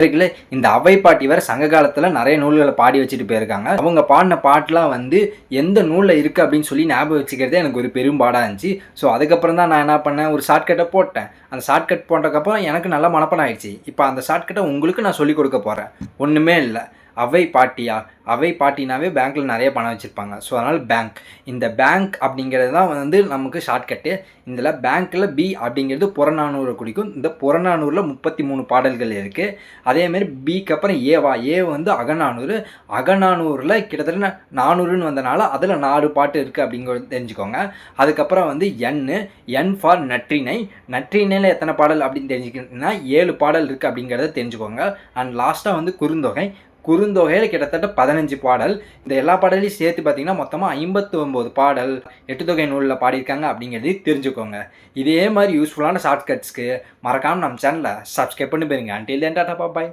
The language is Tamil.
இருக்குல்ல, இந்த அவ்வை பாட்டி வேற சங்க காலத்துல நிறைய நூல்களை பாடி வச்சுட்டு போயிருக்காங்க. அவங்க பாடின பாட்டுலாம் வந்து எந்த நூல்ல இருக்கு அப்படின்னு சொல்லி ஞாபகம் வச்சுக்கிறதே எனக்கு ஒரு பெரும்பாடா இருந்துச்சு. ஸோ அதுக்கப்புறம் தான் நான் என்ன பண்ணேன், ஒரு ஷார்ட்கட்டை போட்டேன். அந்த ஷார்ட்கட் போட்டதுக்கப்புறம் எனக்கு நல்ல மனப்பாடம் ஆயிடுச்சு. இப்போ அந்த ஷார்ட்கட்டை உங்களுக்கு நான் சொல்லிக் கொடுக்க போறேன். ஒண்ணுமே இல்லை. அவ்வை பாட்டியா? அவ்வை பாட்டினாவே பேங்க்ல நிறைய பணம் வச்சிருப்பாங்க. ஸோ அதனால பேங்க். இந்த பேங்க் அப்படிங்கிறது தான் வந்து நமக்கு ஷார்ட்கட்டு. இதில் பேங்க்கில் பி அப்படிங்கிறது புறநானூறு குறிக்கும். இந்த புறநானூறில் 33 பாடல்கள் இருக்குது. அதேமாரி பிக்கு அப்புறம் ஏவா? ஏ வந்து அகநானூறு. அகநானூறில் கிட்டத்தட்ட 400ன்னு வந்தனால அதில் 4 பாட்டு இருக்குது அப்படிங்கிறது தெரிஞ்சுக்கோங்க. அதுக்கப்புறம் வந்து என் ஃபார் நற்றிணை. நற்றிணையில் எத்தனை பாடல் அப்படின்னு தெரிஞ்சுக்கிட்டீங்கன்னா 7 பாடல் இருக்குது அப்படிங்கிறத தெரிஞ்சுக்கோங்க. அண்ட் லாஸ்ட்டாக வந்து குறுந்தொகை. குறுந்தொகையில் கிட்டத்தட்ட 15 பாடல். இந்த எல்லா பாடலையும் சேர்த்து பார்த்தீங்கன்னா மொத்தமாக 59 பாடல் 8 தொகை நூலில் பாடியிருக்காங்க அப்படிங்கிறது தெரிஞ்சுக்கோங்க. இதே மாதிரி யூஸ்ஃபுல்லான ஷார்ட்கட்ஸ்க்கு மறக்காமல் நம்ம சேனலை சப்ஸ்கிரைப் பண்ணி போயிருங்க. அன்டில் தென் டாடா பாய்.